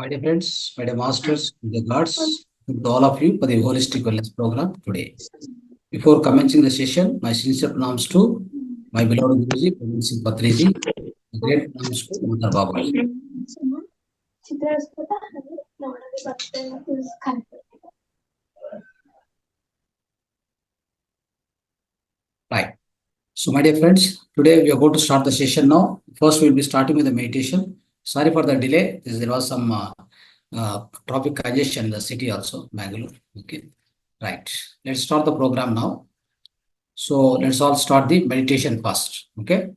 dear friends, my dear masters, the gods, to all of you for the holistic wellness program today. Before commencing the session, my sincere pranams to my beloved Guruji, Praveen Singh Patriji, great pranams to Mother Babaji. Right. So, my dear friends, today we are going to start the session now. First, we will be starting with the meditation. Sorry for the delay. There was some traffic congestion in the city also, Bangalore. Okay. Right. Let's start the program now. So let's all start the meditation first. Okay.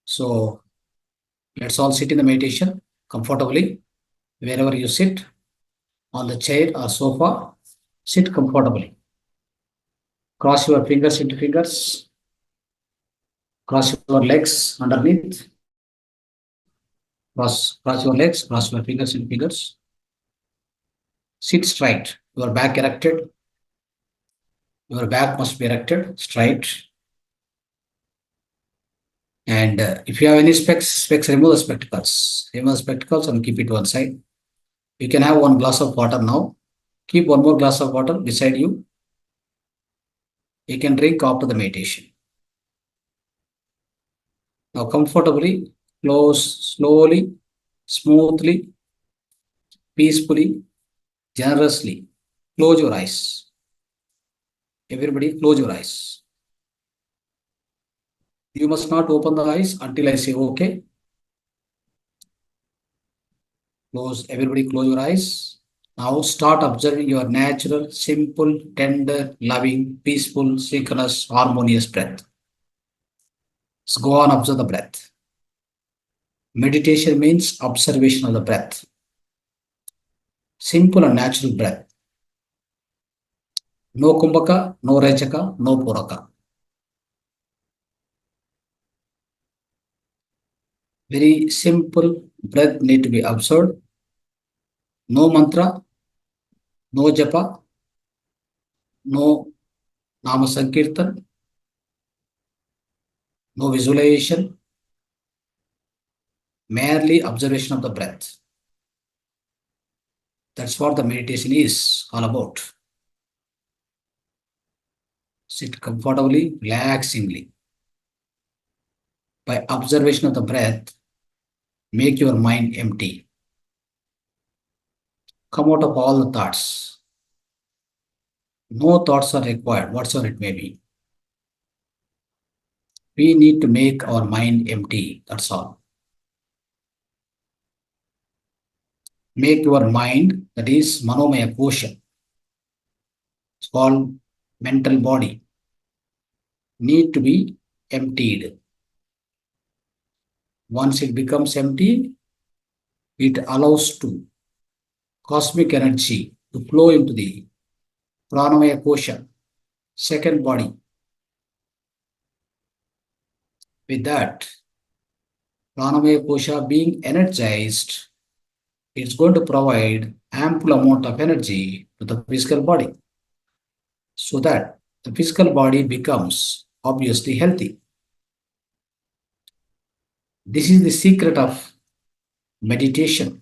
So let's all sit in the meditation comfortably. Wherever you sit, on the chair or sofa, sit comfortably. Cross your fingers into fingers. Cross your legs underneath. Cross your legs. Cross your fingers into fingers. Sit straight. Your back erected. Your back must be erected straight. And if you have any specs, remove the spectacles. Remove the spectacles and keep it one side. You can have one glass of water now. Keep one more glass of water beside you. You can drink after the meditation. Now comfortably, close slowly, smoothly, peacefully, generously. Close your eyes. Everybody close your eyes. You must not open the eyes until I say okay. Everybody close your eyes. Now start observing your natural, simple, tender, loving, peaceful, synchronous, harmonious breath. So go on, observe the breath. Meditation means observation of the breath. Simple and natural breath. No kumbhaka, no rechaka, no puraka. Very simple breath need to be observed. No mantra, no japa, no nama sankirtan, no visualization, merely observation of the breath. That's what the meditation is all about. Sit comfortably, relaxingly. By observation of the breath, make your mind empty. Come out of all the thoughts. No thoughts are required, whatsoever it may be. We need to make our mind empty, that's all. Make your mind, that is manomaya kosha. It's called mental body. Need to be emptied. Once it becomes empty, it allows to cosmic energy to flow into the pranamaya kosha, second body. With that, pranamaya kosha being energized, it's going to provide ample amount of energy to the physical body so that the physical body becomes obviously healthy. This is the secret of meditation.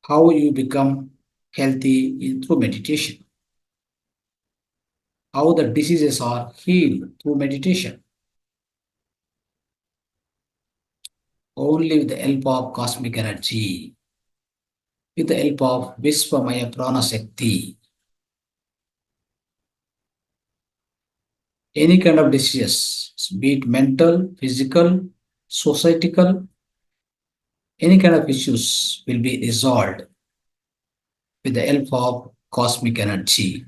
How you become healthy through meditation. How the diseases are healed through meditation. Only with the help of cosmic energy, with the help of Vishwamaya Prana Shakti. Any kind of diseases, be it mental, physical, societal, any kind of issues will be resolved with the help of cosmic energy.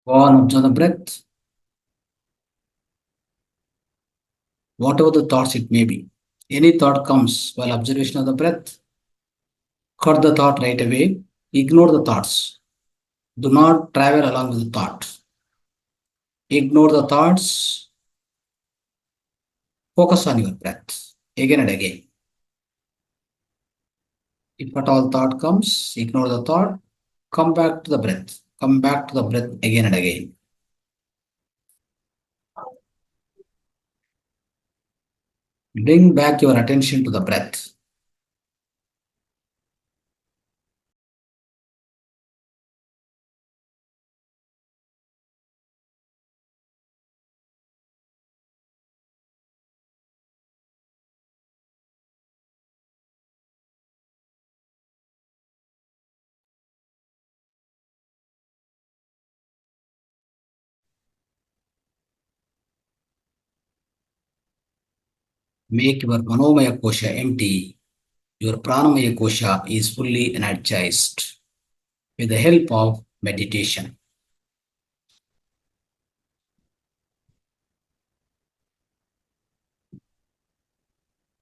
Go on, observe the breath. Whatever the thoughts it may be, any thought comes while observation of the breath, cut the thought right away, ignore the thoughts. Do not travel along with the thought. Ignore the thoughts, focus on your breath again and again. If at all thought comes, ignore the thought, Come back to the breath. Come back to the breath again and again. Bring back your attention to the breath. Make your manomaya kosha empty. Your pranamaya kosha is fully energized with the help of meditation.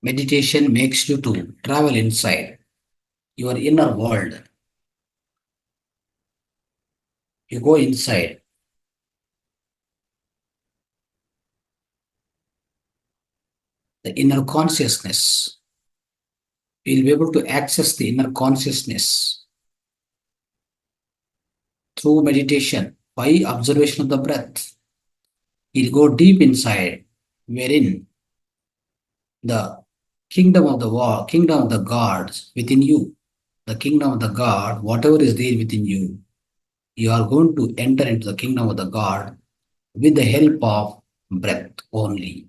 Meditation makes you to travel inside your inner world. You go inside the inner consciousness. You'll be able to access the inner consciousness through meditation by observation of the breath. You'll go deep inside, wherein the kingdom of the war, kingdom of the gods within you, the kingdom of the God, whatever is there within you, you are going to enter into the kingdom of the God with the help of breath only.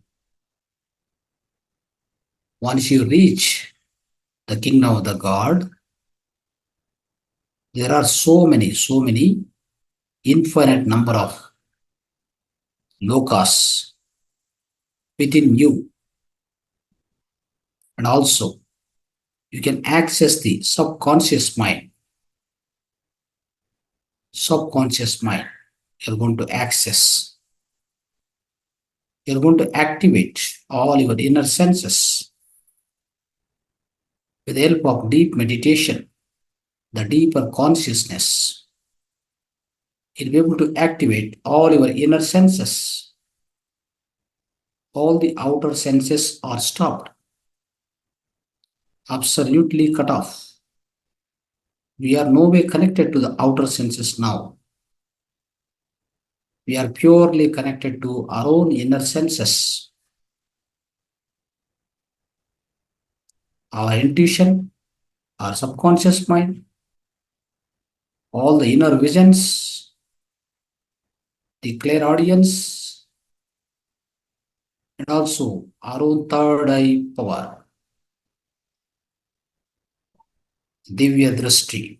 Once you reach the kingdom of the God, there are so many infinite number of lokas within you. And also, you can access the subconscious mind. Subconscious mind, you're going to access. You're going to activate all your inner senses with the help of deep meditation, the deeper consciousness. You'll be able to activate all your inner senses. All the outer senses are stopped, absolutely cut off. We are no way connected to the outer senses now. We are purely connected to our own inner senses, our intuition, our subconscious mind, all the inner visions, the clairaudience, and also our own third eye power, divya drishti.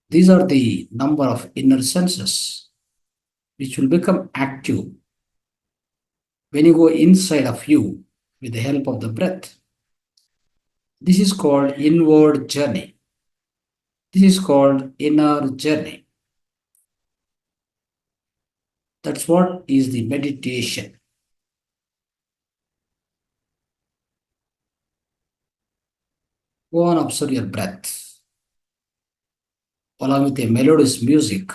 These are the number of inner senses which will become active when you go inside of you with the help of the breath. This is called inward journey. This is called inner journey. That's what is the meditation. Go on, observe your breath. Along with a melodious music,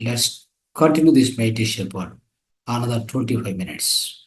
let's continue this meditation for another 25 minutes.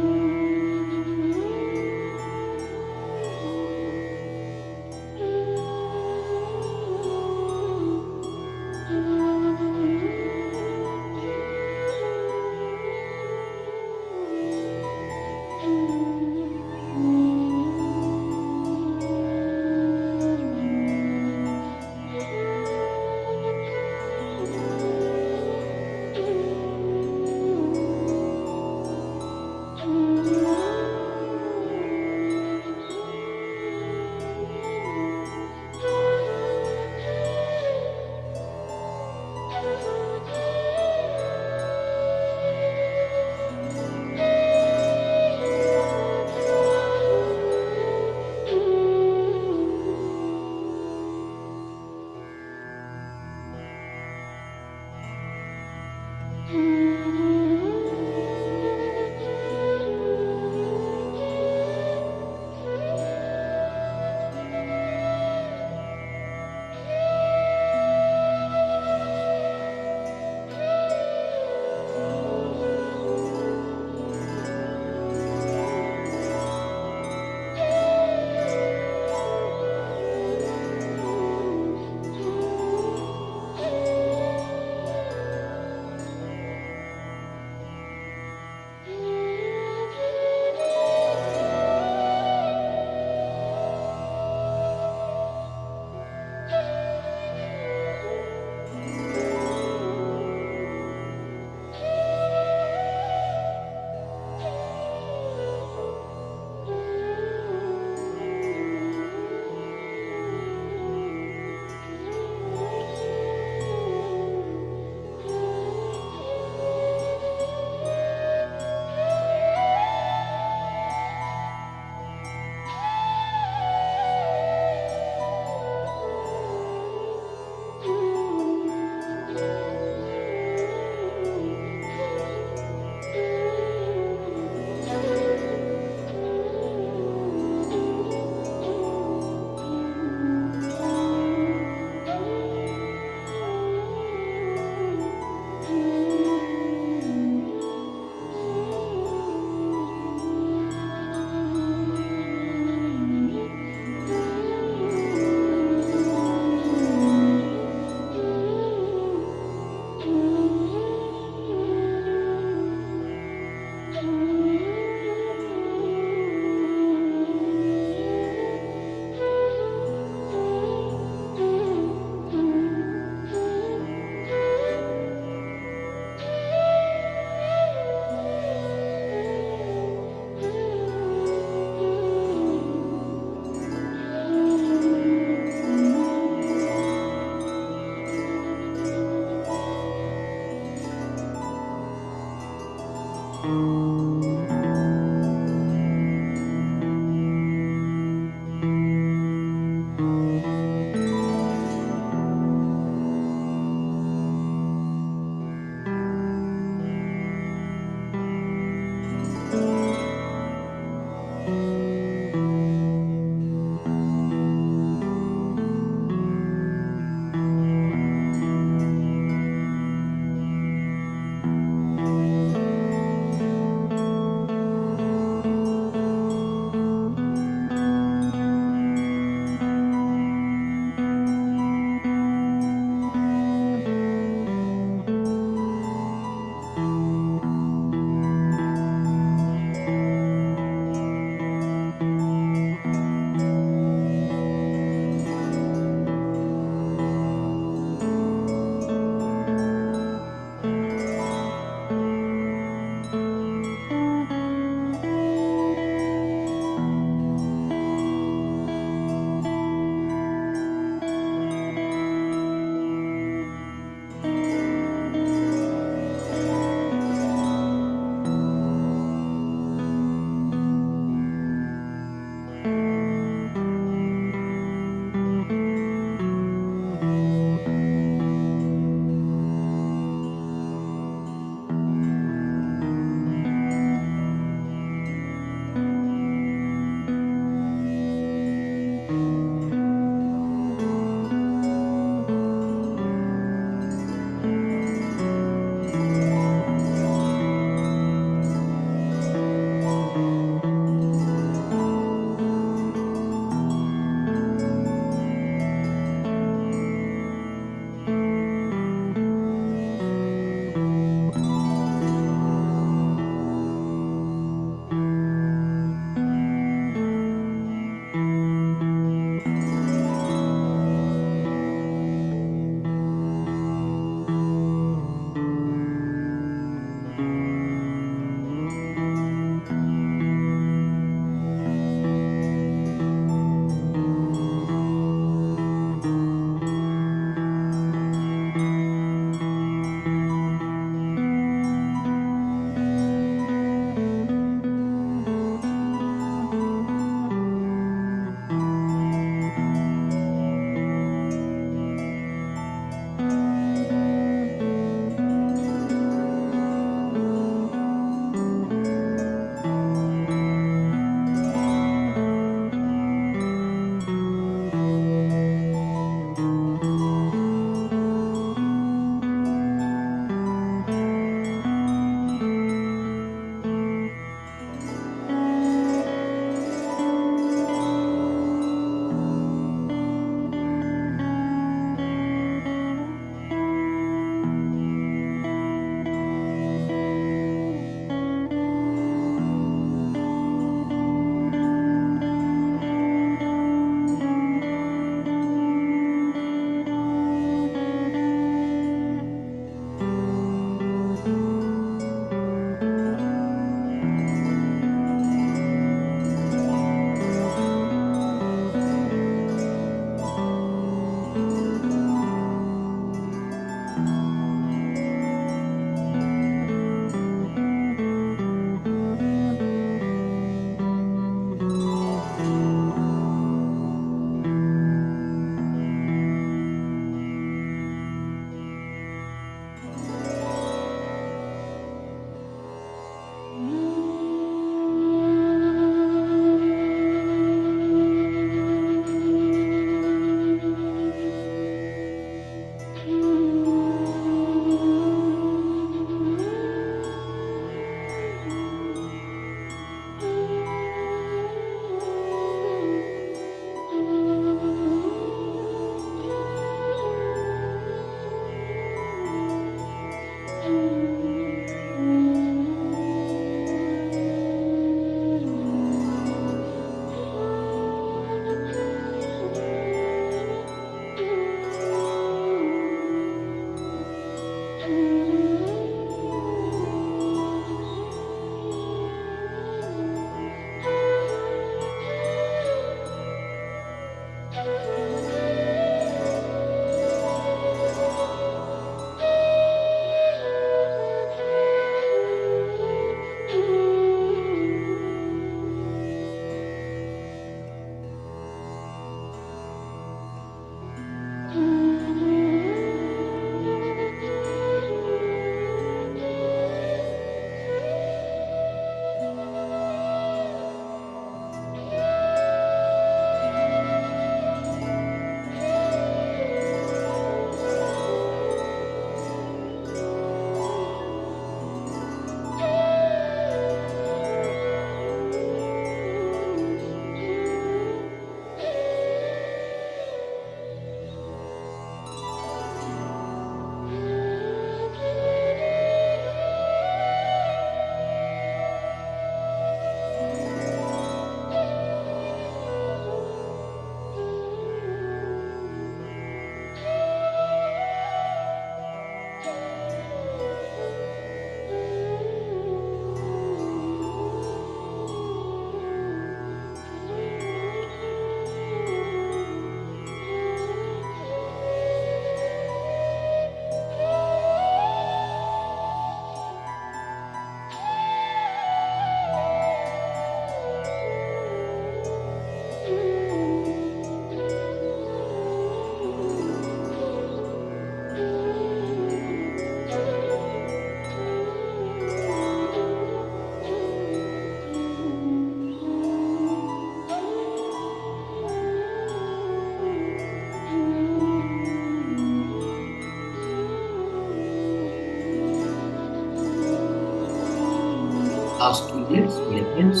Last 2 minutes, my dear friends.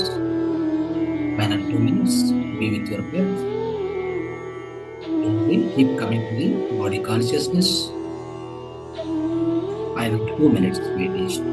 Final 2 minutes. Be with your breath. Slowly keep coming to the body consciousness. Final 2 minutes meditation.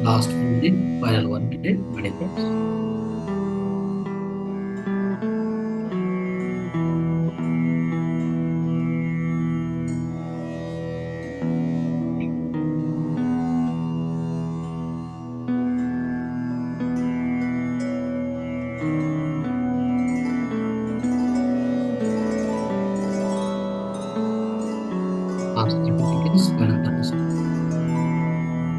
Last 1 minute, final 1 minute, my dear friends. Last 30 seconds, final 30 seconds.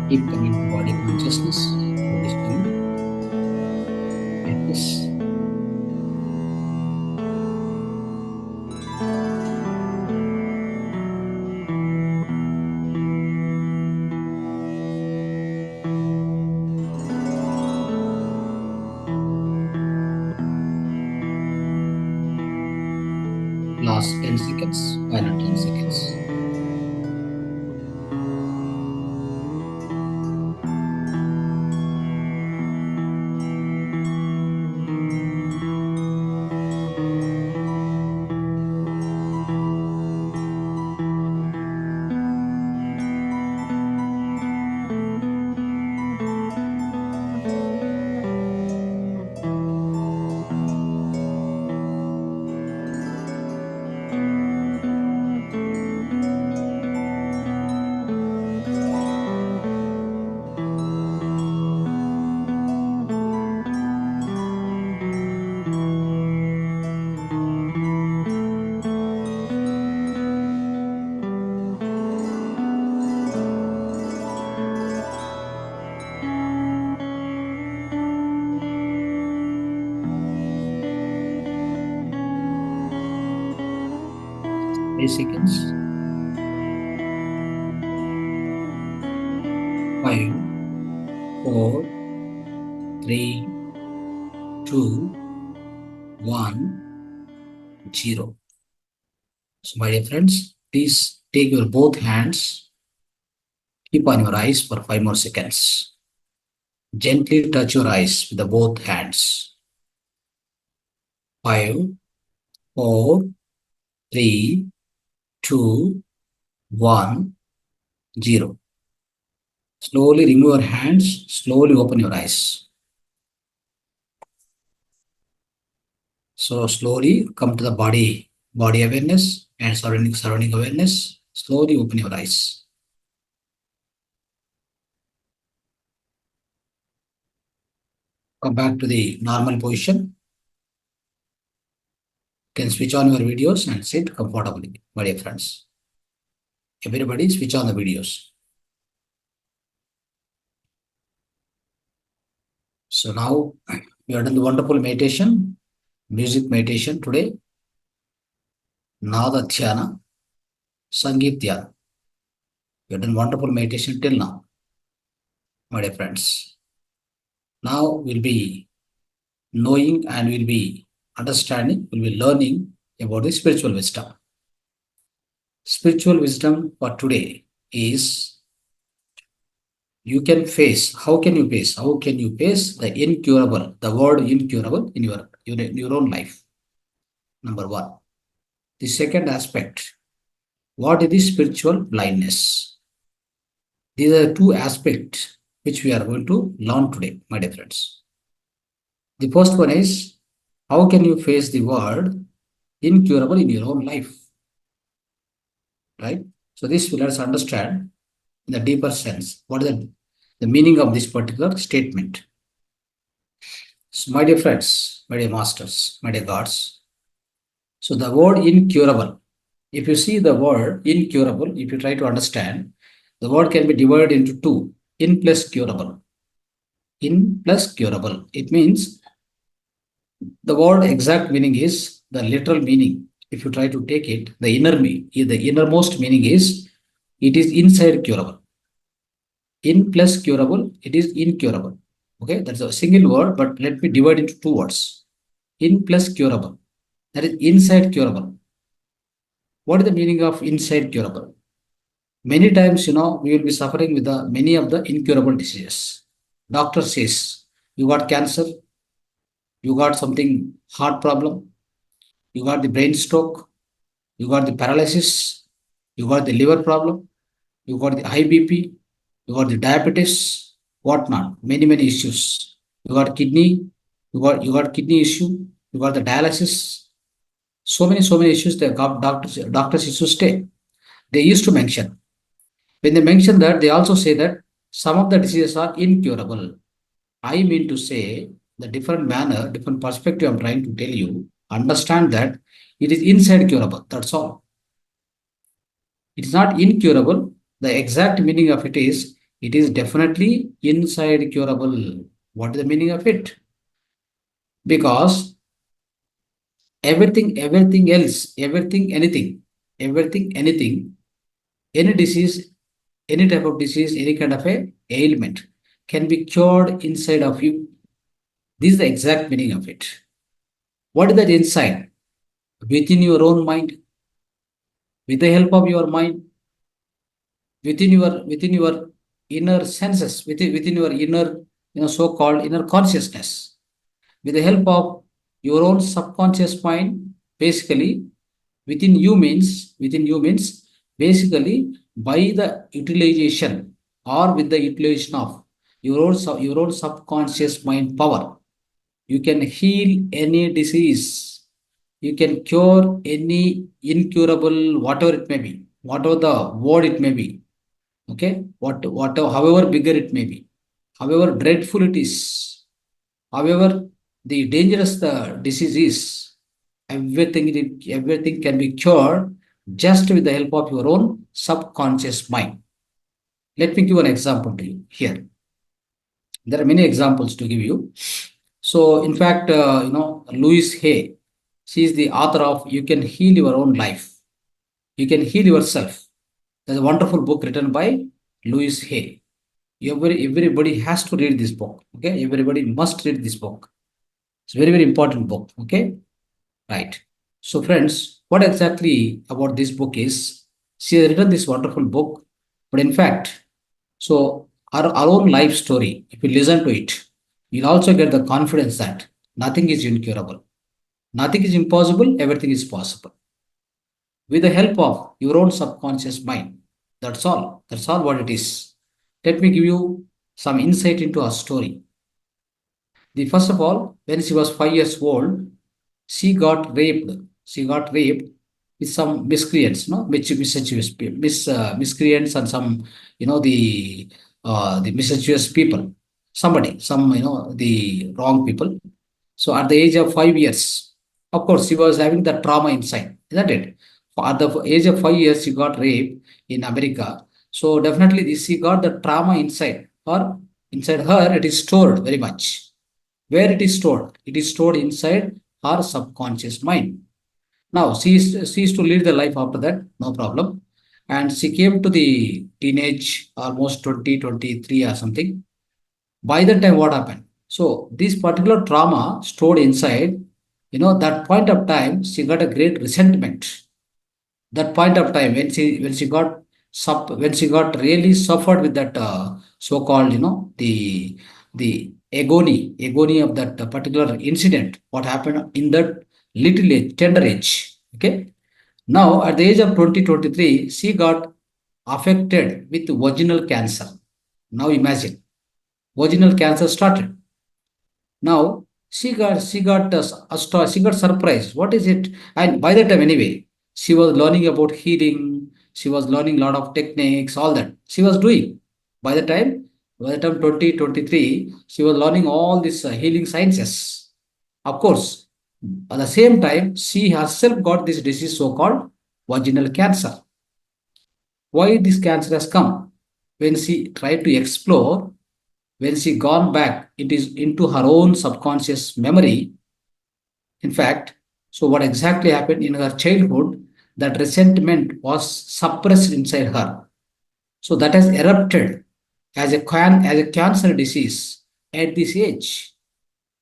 Keep coming to body consciousness. Slowly, like this. Last 10 seconds, final 10 seconds. Seconds. 5, 4, 3, 2, 1, 0. So, my dear friends, please take your both hands, keep on your eyes for 5 more seconds. Gently touch your eyes with the both hands. 5, 4, 3, 2, 1, 0. Slowly remove your hands, slowly open your eyes. So slowly come to the body awareness and surrounding awareness. Slowly open your eyes. Come back to the normal position. You can switch on your videos and sit comfortably, my dear friends. Everybody switch on the videos. So now We have done the wonderful meditation, music meditation today, Nada Dhyana, Sangeet Dhyana. We have done wonderful meditation till now, my dear friends. Now we'll be knowing and we'll be understanding, we'll be learning about the spiritual wisdom. Spiritual wisdom for today is you can face, how can you face the incurable, the word incurable in your own life? Number one. The second aspect, what is the spiritual blindness? These are the two aspects which we are going to learn today, my dear friends. The first one is, how can you face the word incurable in your own life? Right? So this will let us understand in the deeper sense what is the meaning of this particular statement. So my dear friends, my dear masters, my dear gods. So the word incurable, if you see the word incurable, if you try to understand, the word can be divided into two, in plus curable. In plus curable. It means the word exact meaning is the literal meaning. If you try to take it, the innermost meaning is it is inside curable. In plus curable, it is incurable. Okay, that's a single word, but let me divide into two words. In plus curable. That is inside curable. What is the meaning of inside curable? Many times, we will be suffering with many of the incurable diseases. Doctor says, you got cancer, you got something heart problem, you got the brain stroke, you got the paralysis, you got the liver problem, you got the high BP, you got the diabetes, whatnot, many issues. You got kidney, you got kidney issue, you got the dialysis, so many issues that doctors used to stay. They used to mention. When they mention that, they also say that some of the diseases are incurable. I mean to say, the different manner, different perspective I'm trying to tell you, understand that it is inside curable. That's all. It is not incurable. The exact meaning of it is definitely inside curable. What is the meaning of it? Because everything else, anything, any disease, any type of disease, any kind of a ailment can be cured inside of you. This is the exact meaning of it. What is that inside? Within your own mind, with the help of your mind, within your inner senses, within your inner, so-called inner consciousness, with the help of your own subconscious mind, basically, within you means basically by the utilization or with the utilization of your own subconscious mind power, you can heal any disease. You can cure any incurable, whatever it may be, whatever the word it may be. Okay, whatever, however bigger it may be, however dreadful it is, however the dangerous the disease is, everything can be cured just with the help of your own subconscious mind. Let me give an example to you here. There are many examples to give you. So, in fact, Louise Hay, she is the author of You Can Heal Your Own Life. You Can Heal Yourself. There's a wonderful book written by Louise Hay. Everybody has to read this book. Okay, everybody must read this book. It's a very important book. Okay, right. So, friends, what exactly about this book is she has written this wonderful book, but in fact, so our own life story, if you listen to it, you'll also get the confidence that nothing is incurable, nothing is impossible, everything is possible. With the help of your own subconscious mind. That's all. That's all what it is. Let me give you some insight into her story. First of all, when she was 5 years old, she got raped. She got raped with some miscreants, miscreants and some, the mischievous people. The wrong people. So at the age of 5 years, of course, she was having the trauma inside, isn't it? At the age of 5 years, she got raped in America. So definitely, she got the trauma inside, or inside her, it is stored very much. Where it is stored? It is stored inside her subconscious mind. Now, she is to lead the life after that, no problem. And she came to the teenage, almost 20, 23 or something. By the time, what happened? So, this particular trauma stored inside, that point of time, she got a great resentment. That point of time, when she got really suffered with that so-called, the agony of that particular incident, what happened in that little age, tender age. Okay. Now, at the age of 2023, she got affected with vaginal cancer. Now, imagine vaginal cancer started. Now she got surprised. What is it? And by that time, anyway, she was learning about healing. She was learning a lot of techniques, all that she was doing. By the time, 2023, she was learning all these healing sciences. Of course, at the same time, she herself got this disease so-called vaginal cancer. Why this cancer has come? When she tried to explore, when she gone back, it is into her own subconscious memory. In fact, so what exactly happened in her childhood, that resentment was suppressed inside her. So that has erupted as a cancer disease at this age.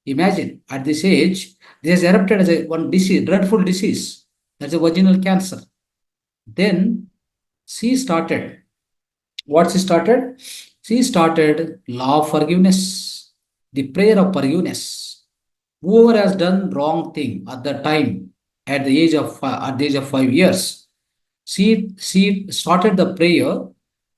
Imagine at this age, this has erupted as a one disease, dreadful disease. That's a vaginal cancer. Then she started. What she started? She started law of forgiveness, the prayer of forgiveness. Whoever has done wrong thing at the time, at the age of 5 years, she started the prayer,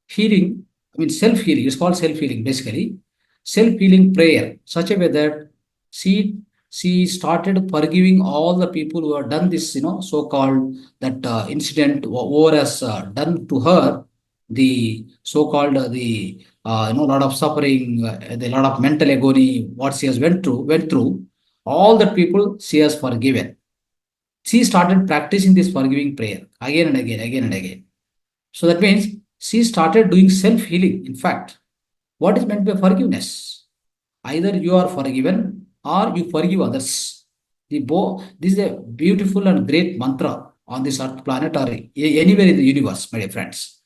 healing. I mean, self healing. It's called self healing basically. Self healing prayer, such a way that she she started forgiving all the people who have done this, so called that incident, whoever has done to her the so-called lot of suffering, the lot of mental agony, what she has went through, all the people she has forgiven. She started practicing this forgiving prayer again and again, again and again. So that means she started doing self-healing. In fact, what is meant by forgiveness? Either you are forgiven or you forgive others. This is a beautiful and great mantra on this earth planet or anywhere in the universe, my dear friends.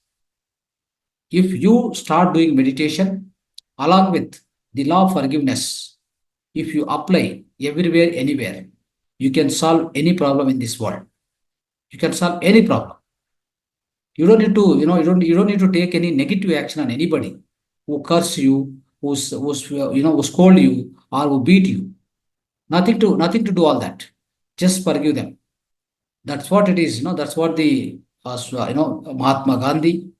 If you start doing meditation along with the law of forgiveness, if you apply everywhere, anywhere, you can solve any problem in this world. You can solve any problem. You don't need to, you don't need to take any negative action on anybody who curse you, who scold you or who beat you. Nothing to do all that. Just forgive them. That's what it is. That's what the Mahatma Gandhi.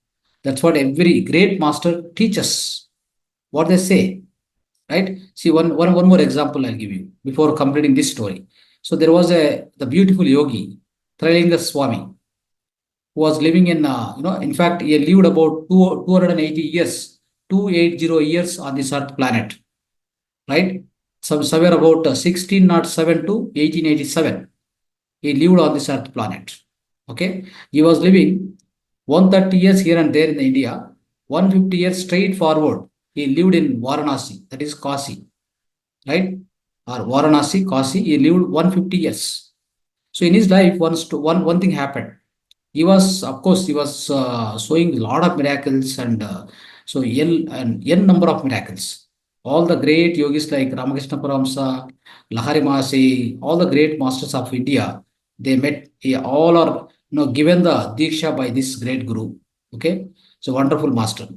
That's what every great master teaches. What they say, right? See, one more example I'll give you before completing this story. So there was the beautiful yogi, Trilinga Swami, who was living in, in fact, he lived about 280 years, 280 years on this earth planet, right? Somewhere about 1607 to 1887. He lived on this earth planet. Okay. He was living 130 years here and there in India, 150 years straight forward. He lived in Varanasi, that is Kasi, right? Or Varanasi, Kasi, he lived 150 years. So in his life, one thing happened. Of course, he was showing a lot of miracles and so n number of miracles. All the great yogis like Ramakrishna Paramsa, Lahari Mahasi, all the great masters of India, they met, all are given the Diksha by this great guru. Okay, so wonderful master.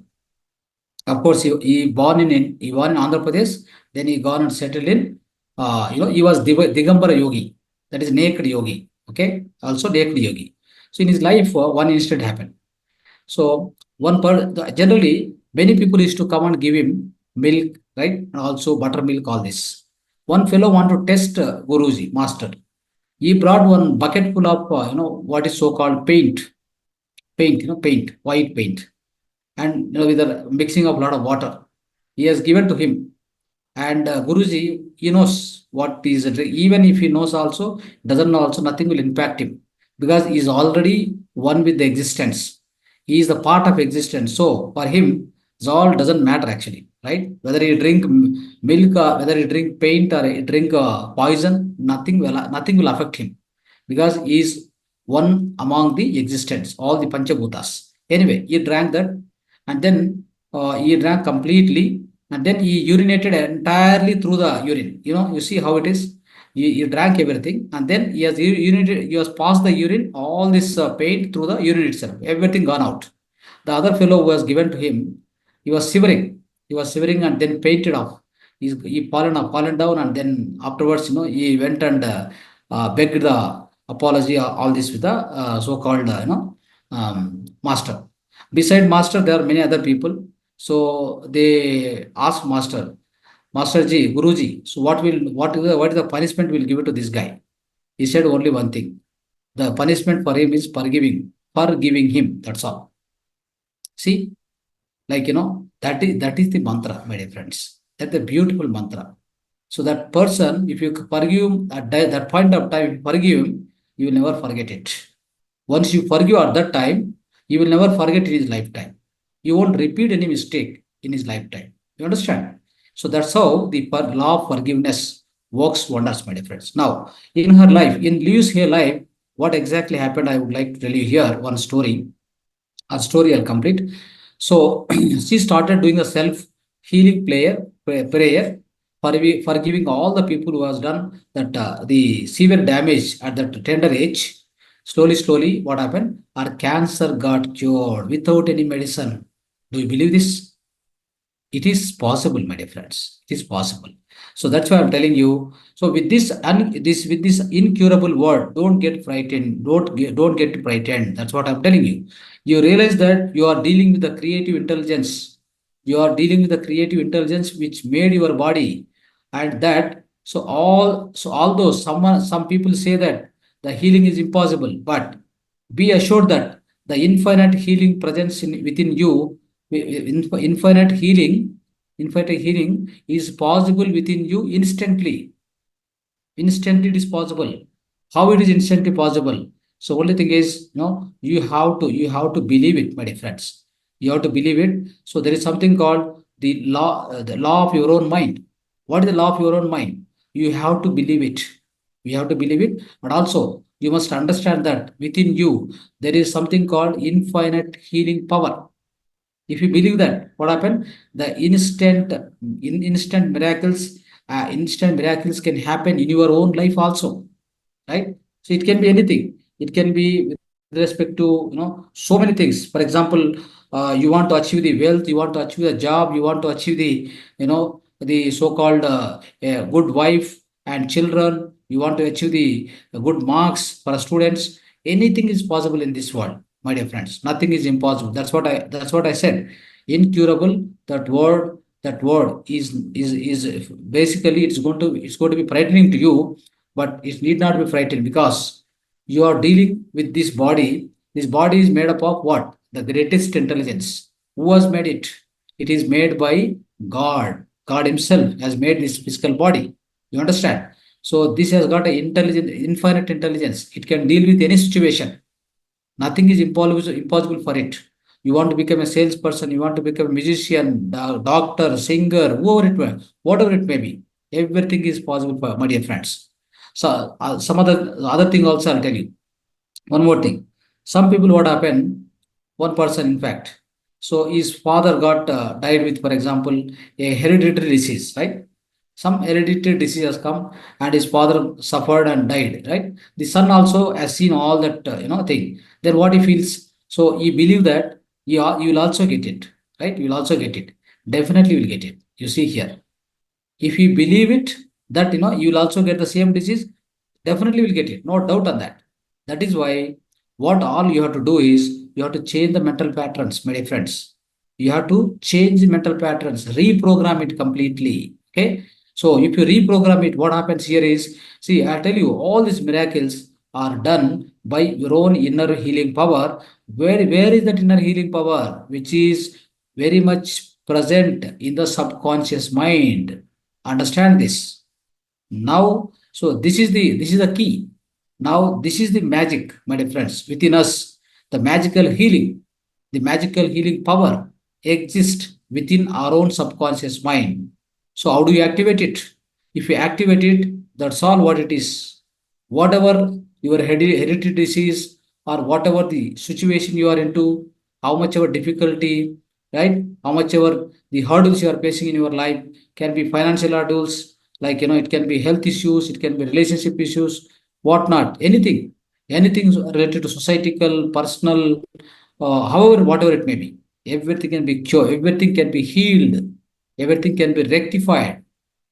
Of course, he born in Andhra Pradesh, then he gone and settled in, he was Digambara yogi, that is naked yogi. Okay, also naked yogi. So in his life, one incident happened. So generally, many people used to come and give him milk, right? And also buttermilk, all this. One fellow wanted to test Guruji, master. He brought one bucket full of, what is so-called paint, white paint, and with a mixing of a lot of water. He has given to him. And Guruji, he knows what is it. Even if he knows also, doesn't know also, nothing will impact him because he is already one with the existence. He is the part of existence. So for him, all doesn't matter actually, right? Whether you drink milk, or whether you drink paint, or you drink poison, nothing will affect him, because he is one among the existence, all the Panchabhutas. Anyway, he drank that, and then he drank completely, and then he urinated entirely through the urine. You see how it is. He drank everything, and then he has urinated. He has passed the urine, all this paint through the urine itself. Everything gone out. The other fellow was given to him. He was shivering. He was shivering and then painted off. He fallen down, and then afterwards, he went and begged the apology, all this with the so-called, master. Beside master, there are many other people. So they asked master, Masterji, Guruji, so what is the punishment we'll give it to this guy? He said only one thing. The punishment for him is forgiving him. That's all. See, that is the mantra, my dear friends. That's a beautiful mantra. So that person, if you forgive him at that point of time, if you forgive him, you will never forget it. Once you forgive at that time, you will never forget in his lifetime. You won't repeat any mistake in his lifetime. You understand? So that's how the law of forgiveness works wonders, my dear friends. Now, in her life, in Liu's life, what exactly happened, I would like to tell you here one story. A story I'll complete. So she started doing a self-healing prayer, forgiving all the people who has done that the severe damage at that tender age. Slowly, what happened? Her cancer got cured without any medicine. Do you believe this? It is possible, my dear friends. It is possible. So that's why I'm telling you. So with this incurable word, don't get frightened. Don't get frightened. That's what I'm telling you. You realize that you are dealing with the creative intelligence. You are dealing with the creative intelligence which made your body, and that although some people say that the healing is impossible, but be assured that the infinite healing presence within you, infinite healing, infinite healing is possible within you instantly. Instantly it is possible. How it is instantly possible? So only thing is, you have to believe it, my dear friends. You have to believe it. So there is something called the law of your own mind. What is the law of your own mind? You have to believe it. You have to believe it, but also you must understand that within you there is something called infinite healing power. If you believe that, what happened? The instant miracles can happen in your own life also, right? So it can be anything. It can be with respect to so many things. For example, you want to achieve the wealth, you want to achieve the job, you want to achieve the so-called good wife and children. You want to achieve the good marks for students. Anything is possible in this world, my dear friends. Nothing is impossible. That's what I said. Incurable. That word is basically it's going to be frightening to you, but it need not be frightened, because you are dealing with this body. This body is made up of what? The greatest intelligence. Who has made it? It is made by God. God Himself has made this physical body. You understand? So this has got infinite intelligence. It can deal with any situation. Nothing is impossible for it. You want to become a salesperson, you want to become a musician, doctor, singer, whatever it may be. Everything is possible for my dear friends. So some other thing also I'll tell you. One more thing. Some people, what happened? One person, in fact. So his father got died with, for example, a hereditary disease, right? Some hereditary disease has come, and his father suffered and died, right? The son also has seen all that thing. Then what he feels? So he believe that you will also get it, right? You will also get it. Definitely will get it. You see here. If you believe it, that you will also get the same disease, definitely will get it. No doubt on that. That is why what all you have to do is you have to change the mental patterns, my dear friends. You have to change the mental patterns, reprogram it completely. Okay. So if you reprogram it, what happens here is, see, I tell you, all these miracles are done by your own inner healing power. Where is that inner healing power? Which is very much present in the subconscious mind. Understand this. Now, so this is the key. Now, this is the magic, my dear friends, within us. The magical healing power exists within our own subconscious mind. So how do you activate it? If you activate it, that's all what it is. Whatever your hereditary disease or whatever the situation you are into, how much ever difficulty, right? How much ever the hurdles you are facing in your life, can be financial hurdles, like it can be health issues, it can be relationship issues, whatnot, anything related to societal, personal, however, whatever it may be, everything can be cured, everything can be healed, everything can be rectified,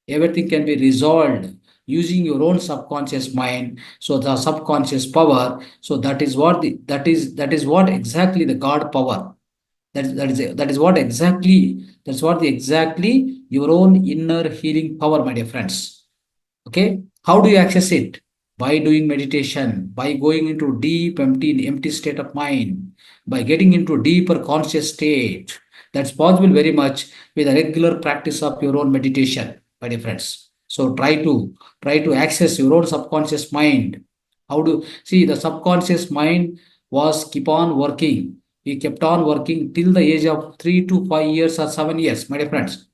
everything can be resolved using your own subconscious mind. So the subconscious power, so that is what exactly the God power. That is what exactly, that's what the exactly your own inner healing power, my dear friends. Okay, how do you access it? By doing meditation, by going into deep empty state of mind, by getting into deeper conscious state. That's possible very much with a regular practice of your own meditation, my dear friends. So try to access your own subconscious mind. How do see the subconscious mind was keep on working. He kept on working till the age of 3 to 5 years or 7 years, my dear friends.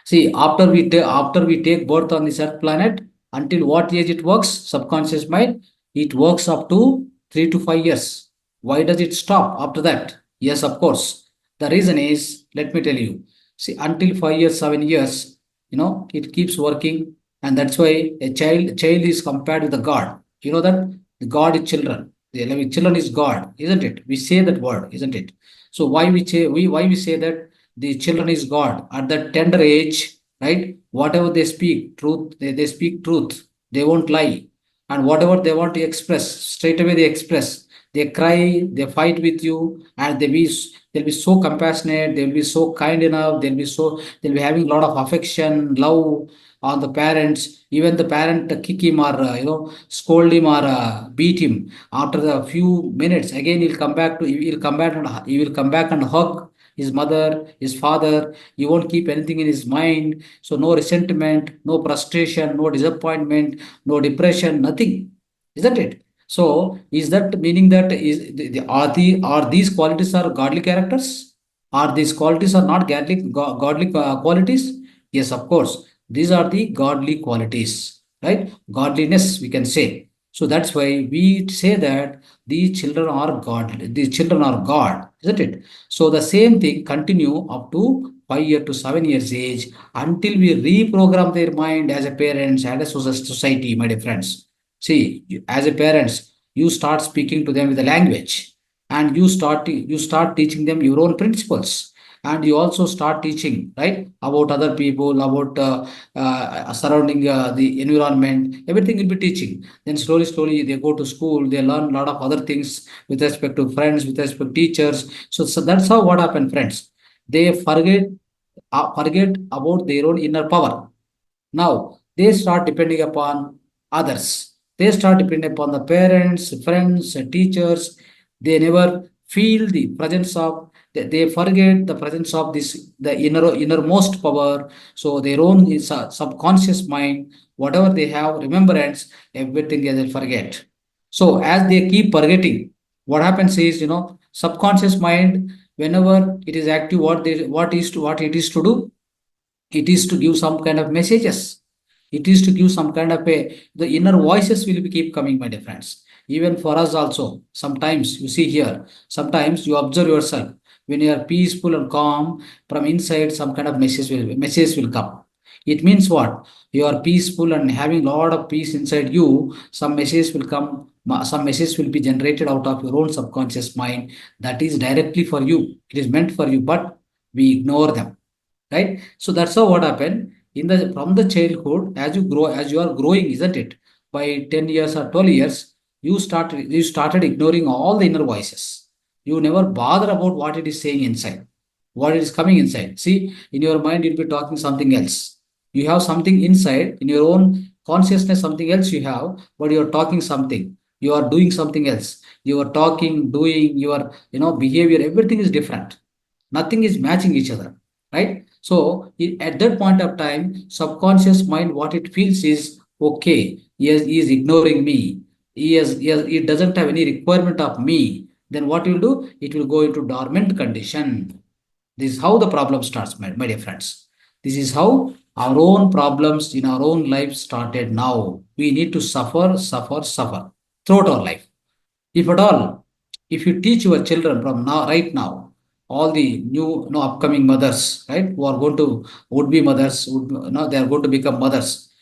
See, after we take birth on this earth planet, until what age it works, subconscious mind, it works up to 3 to 5 years. Why does it stop after that? Yes, of course. The reason is, let me tell you. See, until 5 years, 7 years, it keeps working, and that's why a child is compared with the God. You know that the God is children. Children is God, isn't it? We say that word, isn't it? So why we say that the children is God at that tender age, right? Whatever they speak, truth, they speak truth. They won't lie. And whatever they want to express, straight away they express. They cry, they fight with you, and they'll be so compassionate, they'll be so kind enough, they'll be having a lot of affection, love on the parents. Even the parent kick him or scold him or beat him. After the few minutes, again he'll come back and hug his mother, his father. He won't keep anything in his mind. So no resentment, no frustration, no disappointment, no depression, nothing. Isn't it? So is that meaning that are these qualities are godly characters? Are these qualities are not godly qualities? Yes, of course. These are the godly qualities, right? Godliness, we can say. So that's why we say that these children are God, isn't it? So the same thing continue up to 5 years to 7 years age until we reprogram their mind as a parents and a society, my dear friends. See, as a parents, you start speaking to them with a language, and you start teaching them your own principles, and you also start teaching right about other people, about surrounding the environment. Everything will be teaching. Then slowly they go to school. They learn a lot of other things with respect to friends, with respect to teachers. So that's how what happened, friends. They forget about their own inner power. Now they start depending upon others. They start depending upon the parents, friends, teachers. They never feel the presence of. They forget the presence of this the innermost power. So their own is subconscious mind, whatever they have remembrance, everything they will forget. So as they keep forgetting, what happens is subconscious mind, whenever it is active, what it is to do, it is to give some kind of messages. It is to give some kind of the inner voices will be keep coming, my dear friends. Even for us also, sometimes you see here, sometimes you observe yourself. When you are peaceful and calm, from inside some kind of message will come. It means what? You are peaceful and having lot of peace inside you. Some message will come. Some message will be generated out of your own subconscious mind. That is directly for you. It is meant for you, but we ignore them, right? So that's how what happened in the from the childhood. As you grow, as you are growing, isn't it? By 10 years or 12 years, you started ignoring all the inner voices. You never bother about what it is saying inside, what it is coming inside. See, in your mind you'll be talking something else. You have something inside in your own consciousness, something else you have, but you're talking something, you are doing something else. You are talking, doing, your behavior, everything is different. Nothing is matching each other, right? So at that point of time, subconscious mind, what it feels is, okay, he is ignoring me. It doesn't have any requirement of me. Then what will do? It will go into dormant condition. This is how the problem starts, my dear friends. This is how our own problems in our own life started now. We need to suffer, suffer, suffer throughout our life. If at all, if you teach your children from now, right now, all the new, upcoming mothers, right, who are going to would be mothers, they are going to become mothers.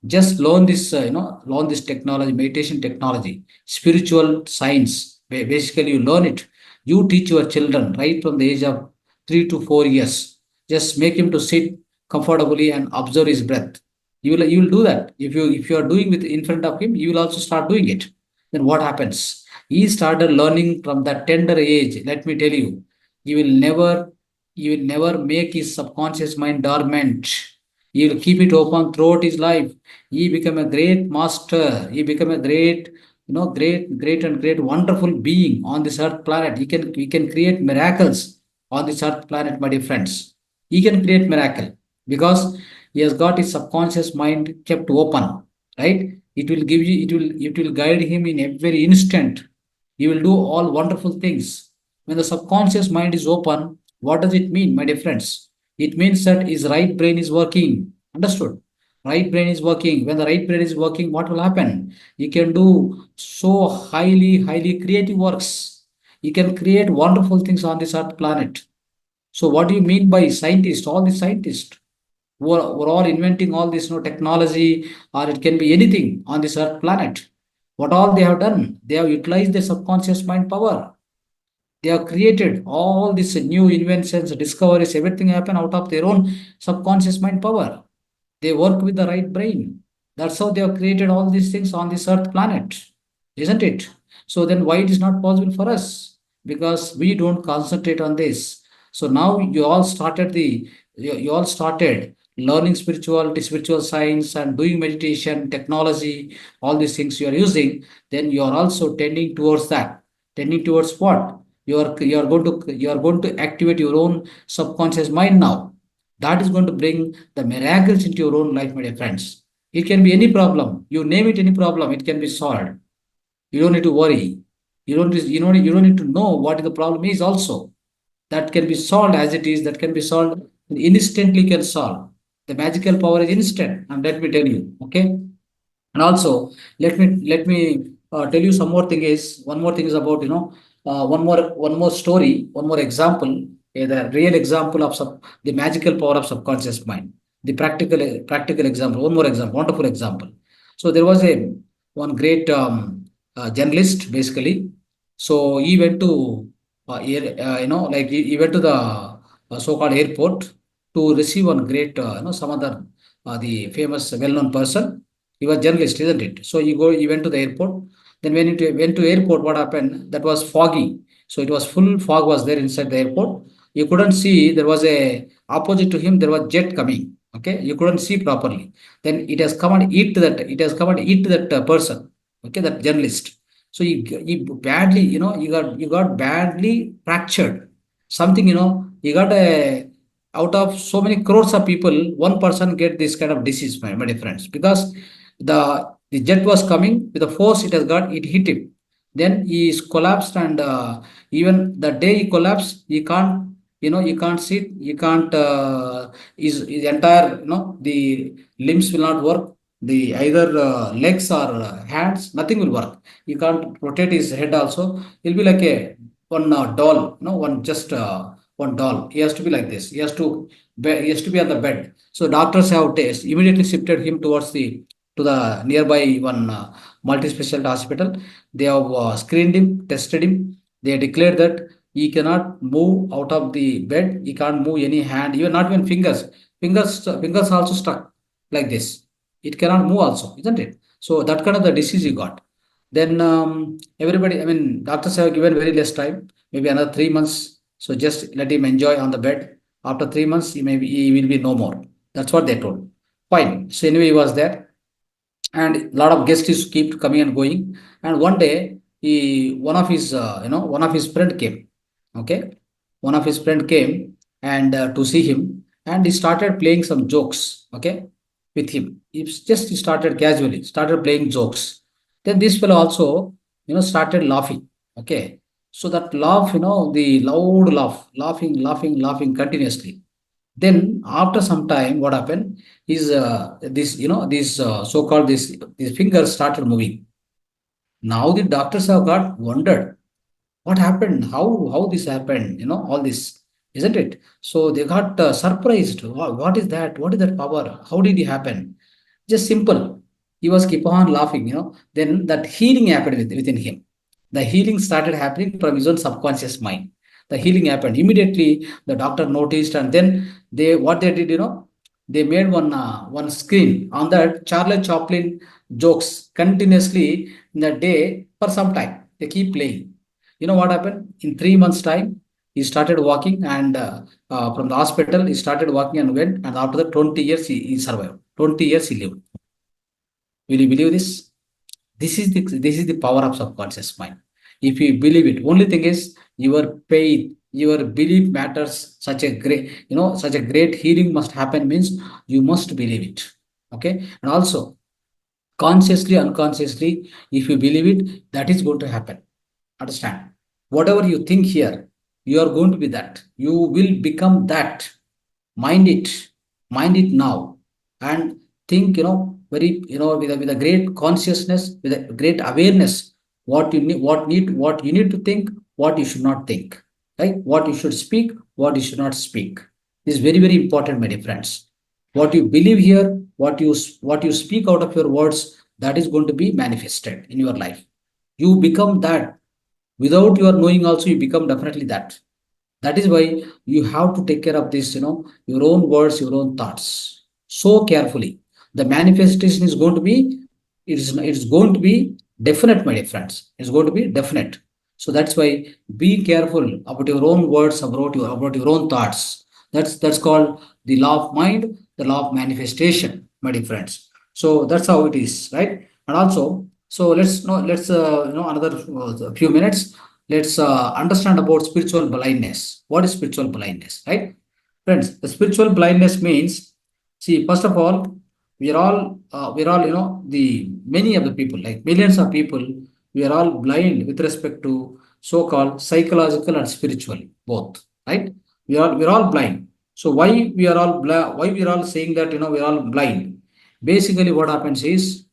Just learn this, learn this technology, meditation technology, spiritual science. Basically, you learn it. You teach your children right from the age of 3 to 4 years. Just make him to sit comfortably and observe his breath. You will do that. If you are doing with in front of him, you will also start doing it. Then what happens? He started learning from that tender age. Let me tell you, you will never, you will never make his subconscious mind dormant. He will keep it open throughout his life. He become a great master. He become a great, great, wonderful being on this earth planet. We can create miracles on this earth planet, my dear friends. He can create miracle because he has got his subconscious mind kept open, right? It will give you, it will guide him in every instant. He will do all wonderful things. When the subconscious mind is open, what does it mean, my dear friends? It means that his right brain is working. Understood? Right brain is working. When the right brain is working, what will happen? He can do so highly creative works. He can create wonderful things on this earth planet. So, what do you mean by scientists? All the scientists who are all inventing all this technology, or it can be anything on this earth planet. What all they have done? They have utilized their subconscious mind power. They have created all these new inventions, discoveries, everything happen out of their own subconscious mind power. They work with the right brain. That's how they have created all these things on this earth planet, isn't it? So then why it is not possible for us? Because we don't concentrate on this. So now you all started learning spirituality, spiritual science, and doing meditation, technology, all these things you are using, then you are also tending towards that. Tending towards what? You are going to activate your own subconscious mind now. That is going to bring the miracles into your own life, my dear friends. It can be any problem. You name it any problem, it can be solved. You don't need to worry. You don't need to know what the problem is also. That can be solved as it is, that can be solved instantly can solve. The magical power is instant, and let me tell you, okay? And also, let me tell you some more thing is one more thing is about one more story, one more example, the real example of the magical power of subconscious mind. The practical example, one more example, wonderful example. So there was a one great journalist basically. So he went to like he went to the so-called airport to receive one great some other the famous well-known person. He was journalist, isn't it? So he went to the airport. Then when he went to airport, what happened? That was foggy. So it was full fog was there inside the airport. You couldn't see. There was a opposite to him. There was jet coming. Okay, you couldn't see properly. Then it has come and eat that. It has come and eat that person. Okay, that journalist. So he badly, you got badly fractured. Something, you got a out of so many crores of people, one person get this kind of disease, my dear friends, because the jet was coming with the force it hit him. Then he is collapsed, and even the day he collapsed, he can't sit, he can't his entire the limbs will not work. The either legs or hands, nothing will work. He can't rotate his head also. He'll be like a one doll, one just one doll. He has to be like this. He has to be on the bed. So doctors have immediately shifted him towards the to the nearby one multi-specialty hospital. They have screened him, tested him. They declared that he cannot move out of the bed. He can't move any hand, even not even fingers. Fingers also stuck like this. It cannot move also, isn't it? So that kind of the disease he got. Then everybody, I mean, doctors have given very less time, maybe another 3 months. So just let him enjoy on the bed. After 3 months, he will be no more. That's what they told. Fine. So anyway, he was there, and a lot of guests keep coming and going. And one day, one of his friend came. Okay, one of his friend came and to see him, and he started playing some jokes. Okay, with him, he started casually, started playing jokes. Then this fellow also, started laughing. Okay, So that laugh, the loud laugh, laughing continuously. Then after some time, what happened is these so-called these fingers started moving. Now the doctors have got wondered what happened, how this happened, all this, isn't it? So they got surprised. What is that? What is that power? How did it happen? Just simple. He was keep on laughing. Then that healing happened within him. The healing started happening from his own subconscious mind. The healing happened immediately. The doctor noticed, and then what they did, they made one screen on that Charlie Chaplin jokes continuously in the day for some time. They keep playing. You know what happened? In 3 months' time, he started walking, and from the hospital, he started walking and went. And after that, 20 years he survived. 20 years he lived. Will you believe this? This is the power of subconscious mind. If you believe it, only thing is your faith, your belief matters. Such a great healing must happen means you must believe it. Okay, and also consciously, unconsciously, if you believe it, that is going to happen. Understand? Whatever you think here, you are going to be that. You will become that. Mind it. Mind it now. And think, very, with a great consciousness, with a great awareness, what you need to think, what you should not think. Right? What you should speak, what you should not speak. This is very, very important, my dear friends. What you believe here, what you speak out of your words, that is going to be manifested in your life. You become that. Without your knowing also, you become definitely that. That is why you have to take care of this, your own words, your own thoughts so carefully. The manifestation is going to be, it's going to be definite, my dear friends. It's going to be definite. So that's why be careful about your own words, about your own thoughts. That's called the law of mind, the law of manifestation, my dear friends. So that's how it is, right? And also, so let's another few minutes. Let's understand about spiritual blindness. What is spiritual blindness, right? Friends, the spiritual blindness means, see, first of all, we're all, the many of the people, like millions of people, we are all blind with respect to so-called psychological and spiritual, both, right? We're all blind. So why we are all saying that, we're all blind? Basically, what happens is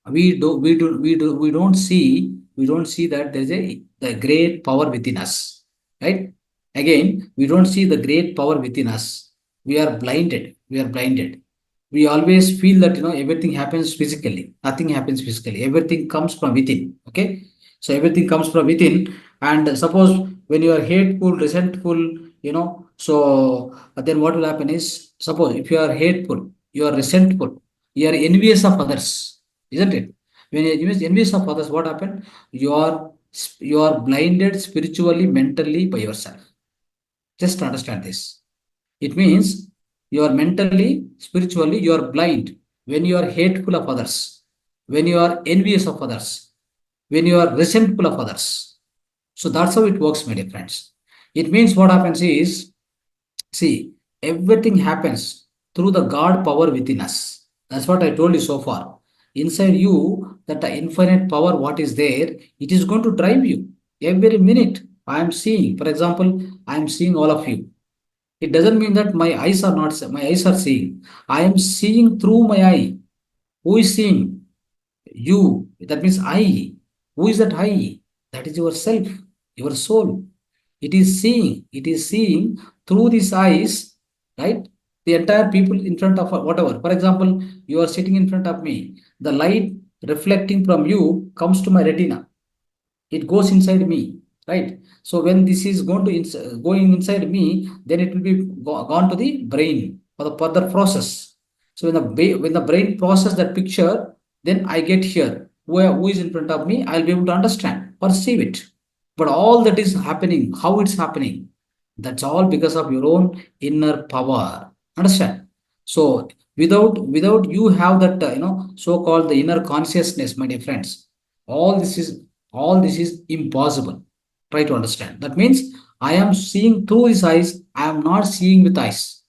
we don't see that there is a the great power within us, right? Again, we don't see the great power within us. We are blinded. We always feel that, everything happens physically. Nothing happens physically. Everything comes from within. Okay, so everything comes from within. And suppose when you are hateful, resentful, then what will happen is, suppose if you are hateful, you are resentful, you are envious of others, isn't it? When you are envious of others, what happened? You are blinded spiritually, mentally by yourself. Just understand this. It means you are mentally, spiritually, you are blind when you are hateful of others, when you are envious of others, when you are resentful of others. So that's how it works, my dear friends. It means what happens is, see, everything happens through the God power within us. That's what I told you so far. Inside you, that the infinite power, what is there, it is going to drive you every minute. I am seeing, for example, I am seeing all of you. It doesn't mean that my eyes are seeing. I am seeing through my eye. Who is seeing? You. That means I. Who is that I? That is yourself, your soul. It is seeing through these eyes, right? The entire people in front of whatever. For example, you are sitting in front of me. The light reflecting from you comes to my retina. It goes inside me, right? So when this is going inside me, then it will be gone to the brain for the further process. So when the brain process that picture, then I get here who is in front of me. I'll be able to understand, perceive it. But all that is happening, how it's happening, that's all because of your own inner power. Understand? So without you have that, so-called the inner consciousness, my dear friends, all this is all this is impossible. Try to understand. That means I am seeing through his eyes. I am not seeing with eyes.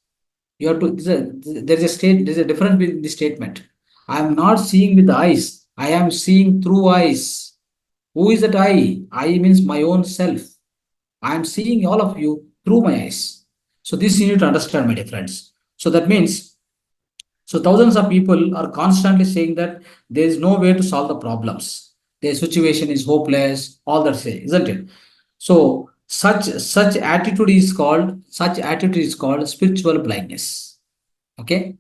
You have to. There's a difference in the statement. I am not seeing with the eyes. I am seeing through eyes. Who is that I? I means my own self. I am seeing all of you through my eyes. So this you need to understand, my dear friends. So that means, so thousands of people are constantly saying that there is no way to solve the problems. Their situation is hopeless, all that say, isn't it? So such attitude is called spiritual blindness. Okay.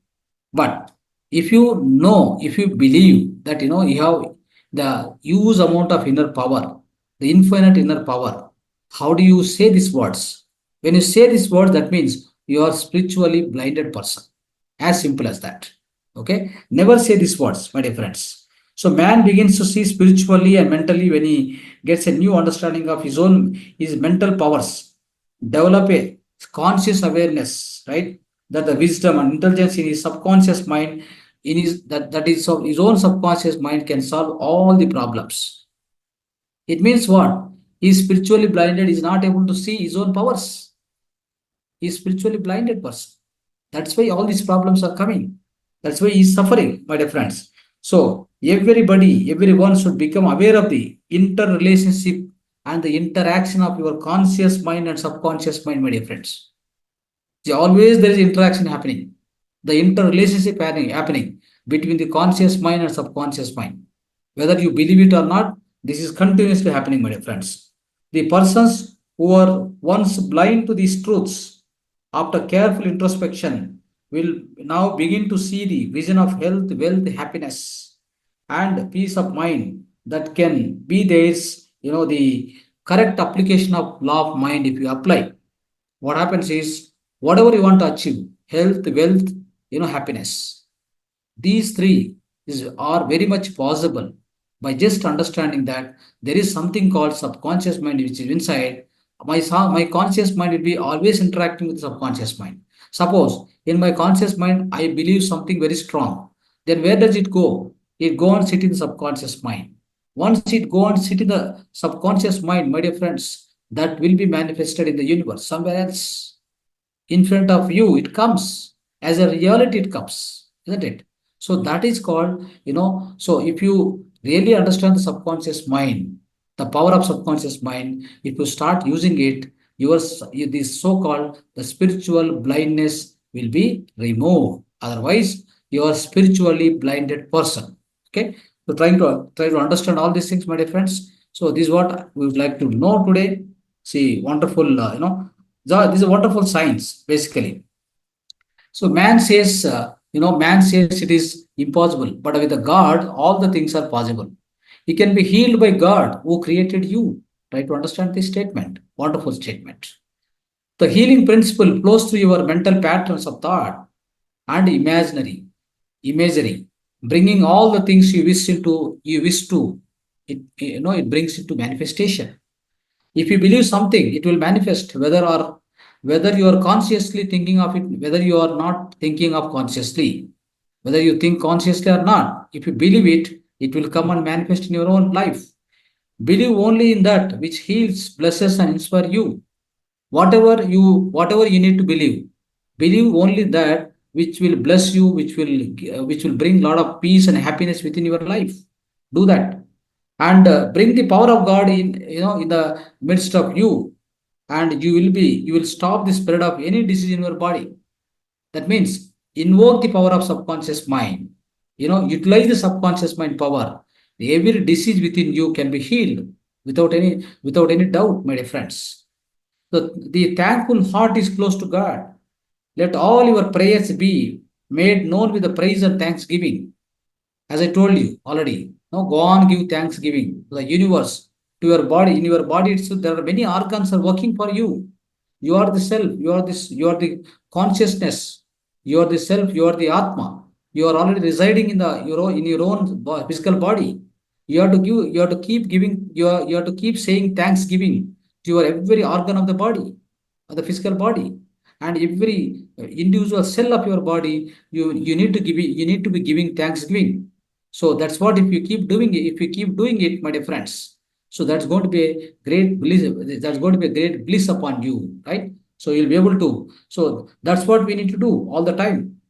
But if you believe that you have the huge amount of inner power, the infinite inner power, how do you say these words? When you say these words, that means you are spiritually blinded person. As simple as that. Okay. Never say these words, my dear friends. So man begins to see spiritually and mentally when he gets a new understanding of his mental powers, develop a conscious awareness, right? That the wisdom and intelligence in his subconscious mind, in his that is of his own subconscious mind can solve all the problems. It means what? He is spiritually blinded, is not able to see his own powers. He is spiritually blinded person. That's why all these problems are coming. That's why he is suffering, my dear friends. So everyone should become aware of the interrelationship and the interaction of your conscious mind and subconscious mind, my dear friends. Always there is interaction happening. The interrelationship happening between the conscious mind and subconscious mind. Whether you believe it or not, this is continuously happening, my dear friends. The persons who were once blind to these truths, after careful introspection, will now begin to see the vision of health, wealth, happiness, and peace of mind that can be theirs. The correct application of law of mind, if you apply, what happens is whatever you want to achieve, health, wealth, happiness, these three are very much possible by just understanding that there is something called subconscious mind which is inside. My conscious mind will be always interacting with subconscious mind. Suppose in my conscious mind I believe something very strong, then where does it go? It go and sit in the subconscious mind. Once it go and sit in the subconscious mind, my dear friends, that will be manifested in the universe somewhere else in front of you. It comes as a reality, it comes, isn't it? So that is called, so if you really understand the subconscious mind, the power of subconscious mind, if you start using it, this so-called the spiritual blindness will be removed. Otherwise you are spiritually blinded person. Okay. So try to understand all these things, my dear friends. So this is what we would like to know today. See, wonderful, this is a wonderful science, basically. So man says it is impossible, but with a God, all the things are possible. You can be healed by God who created you. Try to understand this statement. Wonderful statement. The healing principle flows through your mental patterns of thought and imagery, bringing all the things you wish to. It brings it to manifestation. If you believe something, it will manifest whether you are consciously thinking of it, whether you are not thinking of consciously, whether you think consciously or not. If you believe it, it will come and manifest in your own life. Believe only in that which heals, blesses, and inspires you. Whatever you need to believe, believe only that which will bless you, which will bring a lot of peace and happiness within your life. Do that and bring the power of God in the midst of you, and you will stop the spread of any disease in your body. That means invoke the power of subconscious mind. Utilize the subconscious mind power. Every disease within you can be healed without any doubt, my dear friends. The thankful heart is close to God. Let all your prayers be made known with the praise and thanksgiving. As I told you already, now go on, give thanksgiving to the universe, to your body. In your body itself, there are many organs are working for you. You are the self, you are the consciousness, you are the self, you are the Atma. You are already residing in your own physical body. You have to keep giving, you have to keep saying thanksgiving to your every organ of the body, of the physical body. And every individual cell of your body, you need to be giving thanksgiving. So that's what if you keep doing it, my dear friends. So that's going to be a great bliss. That's going to be a great bliss upon you, right? So you'll be able to. So that's what we need to do all the time.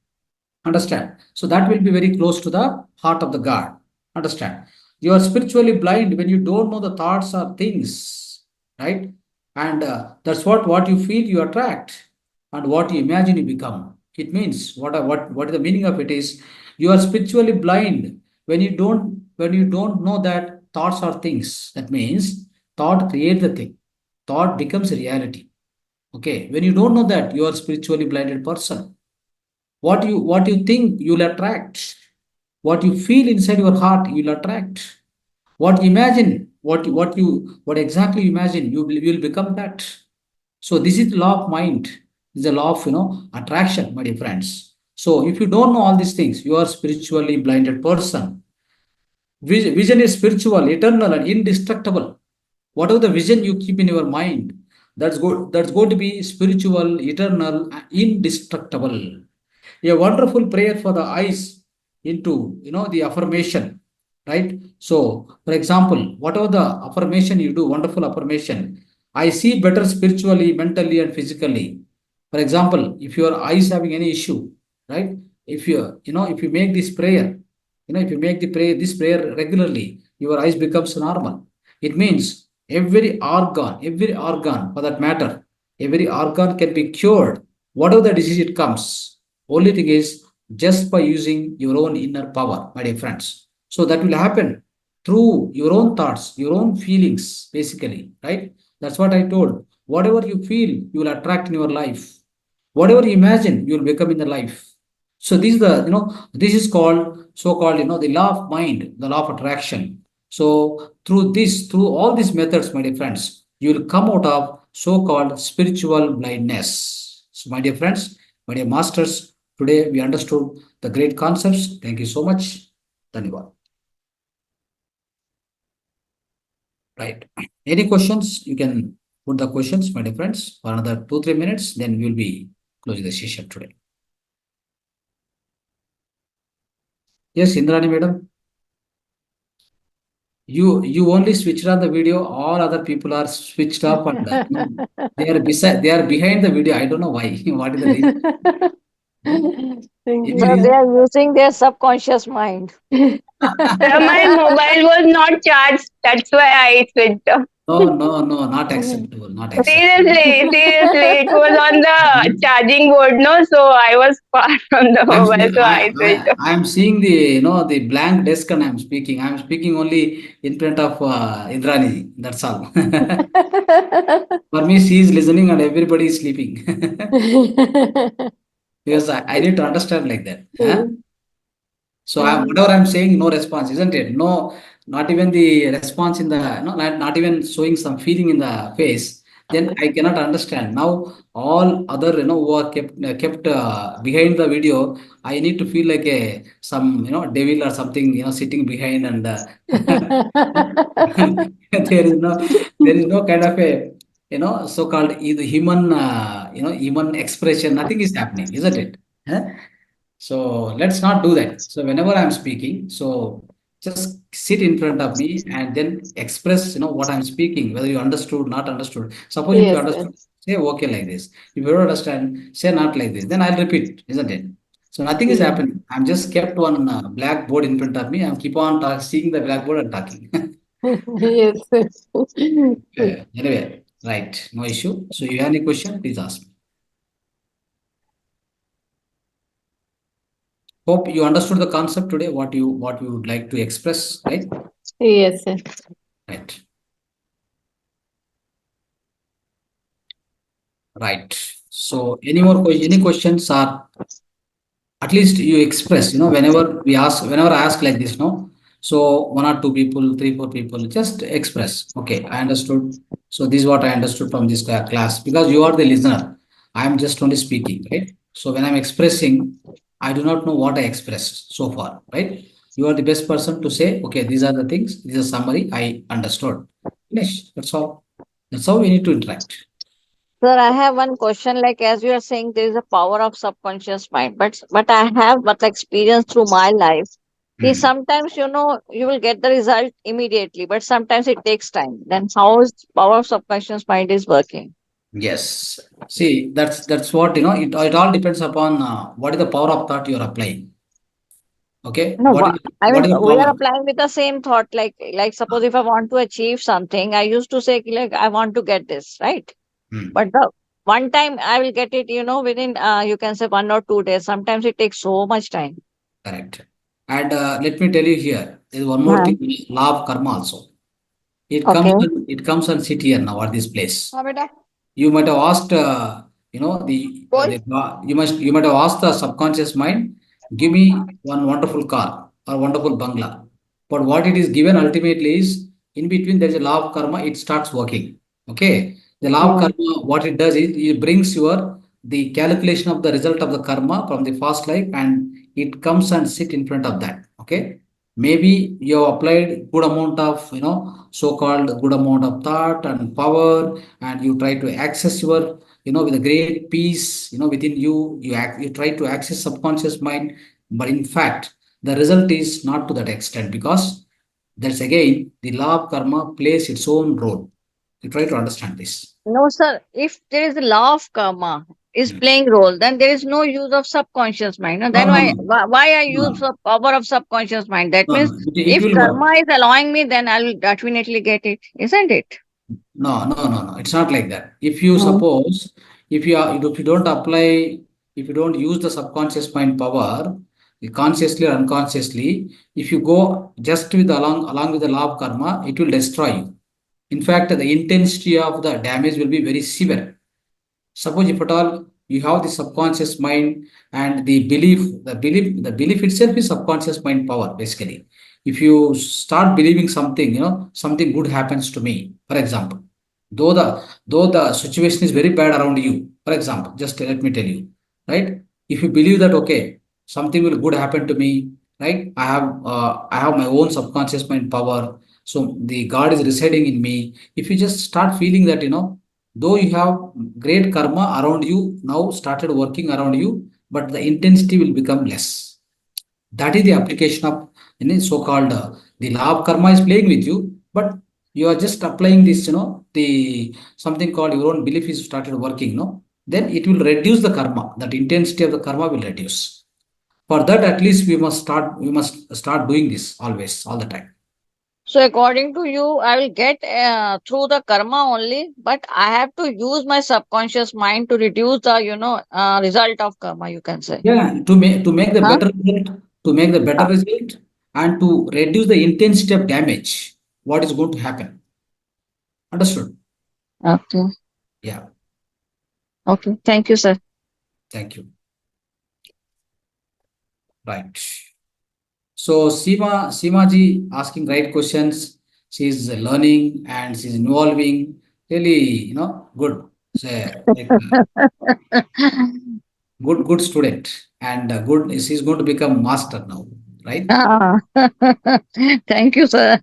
Understand? So that will be very close to the heart of the God. Understand? You are spiritually blind when you don't know the thoughts or things, right? And that's what you feel you attract, and what you imagine you become. It means what the meaning of it is. You are spiritually blind when you don't know that thoughts are things. That means thought creates the thing. Thought becomes reality. Okay, when you don't know that, you are spiritually blinded person. What you think you'll attract. What you feel inside your heart you'll attract. What you imagine, what exactly you imagine, you will become that. So this is the law of mind. This is the law of attraction, my dear friends. So if you don't know all these things, you are spiritually blinded person. Vision is spiritual, eternal, and indestructible. Whatever the vision you keep in your mind, that's good. That's going to be spiritual, eternal, and indestructible. A wonderful prayer for the eyes into the affirmation, right? So, for example, whatever the affirmation you do, wonderful affirmation, I see better spiritually, mentally, and physically. For example, if your eyes having any issue, right? If you make this prayer, if you make this prayer regularly, your eyes becomes normal. It means every organ for that matter, every organ can be cured. Whatever the disease it comes, only thing is just by using your own inner power, my dear friends. So that will happen through your own thoughts, your own feelings, basically, right? That's what I told. Whatever you feel, you will attract in your life. Whatever you imagine, you will become in the life. So this is called so-called the law of mind, the law of attraction. So through all these methods, my dear friends, you will come out of so-called spiritual blindness. So, my dear friends, my dear masters, today we understood the great concepts. Thank you so much. Dhanyavad. Right. Any questions? You can put the questions, my dear friends, for another 2-3 minutes. Then we will be closing the session today. Yes, Indrani madam. You only switched on the video. All other people are switched off, and they are behind the video. I don't know why. What is the reason? Any So they reason? are using their subconscious mind. My mobile was not charged. That's why I switched off. No, no, no, not acceptable. Not acceptable. Seriously, it was on the charging board, no? So I was far from the I'm mobile, so I switched off. I'm seeing the blank desk and I'm speaking. I'm speaking only in front of Indrani. That's all. For me, she is listening and everybody is sleeping. Because I need to understand like that. Huh? So whatever I'm saying, no response, isn't it? No, not even the response in the, no, not even showing some feeling in the face. Then I cannot understand. Now all other, who are kept behind the video, I need to feel like a some, devil or something, sitting behind, and there is no kind of a, so-called either human expression. Nothing is happening, isn't it? Huh? So let's not do that. So whenever I'm speaking, so just sit in front of me and then express, what I'm speaking, whether you understood, not understood. Suppose if you Yes, understood, yes. say okay like this. If you don't understand, say not like this. Then I'll repeat, isn't it? So nothing is Yeah. happening. I'm just kept one blackboard in front of me. I'm keep on seeing the blackboard and talking. Yes. Anyway, right, no issue. So you have any question, please ask me. Hope you understood the concept today, what you would like to express, right? Yes, yes. Right. Right. So any questions, or at least you express, whenever I ask like this, no? So one or two people, 3-4 people, just express. Okay, I understood. So this is what I understood from this class, because you are the listener. I am just only speaking, right? So when I'm expressing, I do not know what I expressed so far, right? You are the best person to say, okay, these are the things, this is a summary, I understood. Finish. That's all. That's how we need to interact. Sir, I have one question. Like as you are saying, there is a power of subconscious mind, but I have but experience through my life. Hmm. Sometimes you will get the result immediately, but sometimes it takes time. Then how is power of subconscious mind is working? Yes. See, that's what, it all depends upon what is the power of thought you're applying. Okay, No, I what mean, is the we are problem? applying with the same thought. Like suppose if I want to achieve something, I used to say like I want to get this, right? Hmm, But the one time I will get it, within you can say 1 or 2 days. Sometimes it takes so much time. correct. And let me tell you here, there is one more Uh, thing, law of karma also. okay. It comes and sit here now at this place. हाँ बेटा You might have asked, बोल you might have asked the subconscious mind, give me one wonderful car or wonderful bungalow. But what it is given ultimately is in between there is a law of karma. It starts working. Okay, the law of Mm. karma, what it does is it brings your the calculation of the result of the karma from the past life, and it comes and sit in front of that. Okay, maybe you have applied good amount of so-called good amount of thought and power, and you try to access your with a great peace within you. You try to access subconscious mind, but in fact the result is not to that extent, because that's again the law of karma plays its own role. You try to understand this. No, sir. If there is a law of karma is Hmm. playing role, then there is no use of subconscious mind. No? No, Then no, why no, why I no, use the power of subconscious mind? That no, means no. It if will work. karma is allowing me, then I'll definitely get it, isn't it? No, no, no, no. It's not like that. If you Mm. suppose, if you don't apply, if you don't use the subconscious mind power, consciously or unconsciously, if you go just with along with the law of karma, it will destroy you. In fact, the intensity of the damage will be very severe. Suppose if at all you have the subconscious mind and the belief itself is subconscious mind power, basically. If you start believing something, something good happens to me, for example, though the situation is very bad around you, for example, just let me tell you, right? If you believe that okay, something will good happen to me, right? I have my own subconscious mind power, so the God is residing in me. If you just start feeling that, though you have great karma around you now started working around you, but the intensity will become less. That is the application of so-called the law of karma is playing with you, but you are just applying this, the something called your own belief is started working, then it will reduce the karma. That intensity of the karma will reduce. For that, at least we must start doing this always, all the time. So according to you, I will get through the karma only, but I have to use my subconscious mind to reduce the result of karma. You can say, Yeah, to make the huh? better result, and to reduce the intensity of damage, what is going to happen? Understood? Okay. Yeah, Okay. Thank you, sir. thank you. Right. So Seema ji asking right questions. She's learning and she's involving. Really, good. So, like, good student, and good. She's going to become master now, right? Ah. Thank you, sir.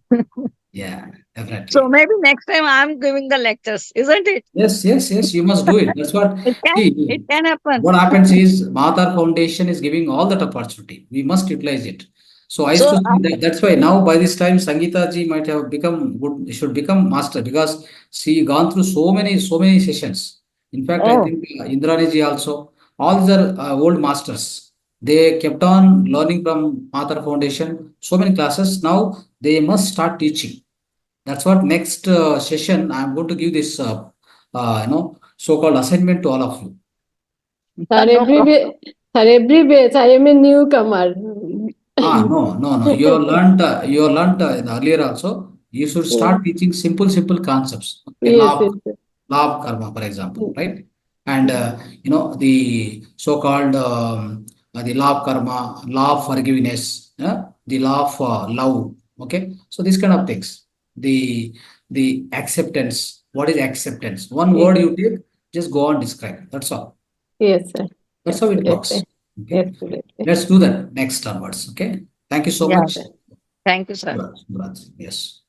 Yeah, So definitely. maybe next time I'm giving the lectures, isn't it? Yes, yes, yes, you must do it. That's what, It see, can happen. what happens is Mahavatar Foundation is giving all that opportunity. We must utilize it. So I used So to see that that's why now by this time Sangeeta ji might have become good, should become master, because she gone through so many sessions. In fact, I oh, think Indrani ji also, all these are old masters. They kept on learning from Mahavatar Foundation, so many classes. Now they must start teaching. That's what next session I'm going to give this so-called assignment to all of you. Sir, no problem. every base, I am a newcomer. No. You have learned in earlier also. You should Yeah. start teaching simple concepts. Okay, Yes, yes, yes. law of karma, for example, right? And the so-called the law of karma, law of forgiveness, the law of love. Okay, so these kind of things. The acceptance. What is acceptance? One word you take, just go on describe. That's all. Yes, sir. That's how it Absolutely. works. Okay, Absolutely. let's do that next onwards. Okay, thank you so Yeah, much. sir. Thank you, sir. Yes.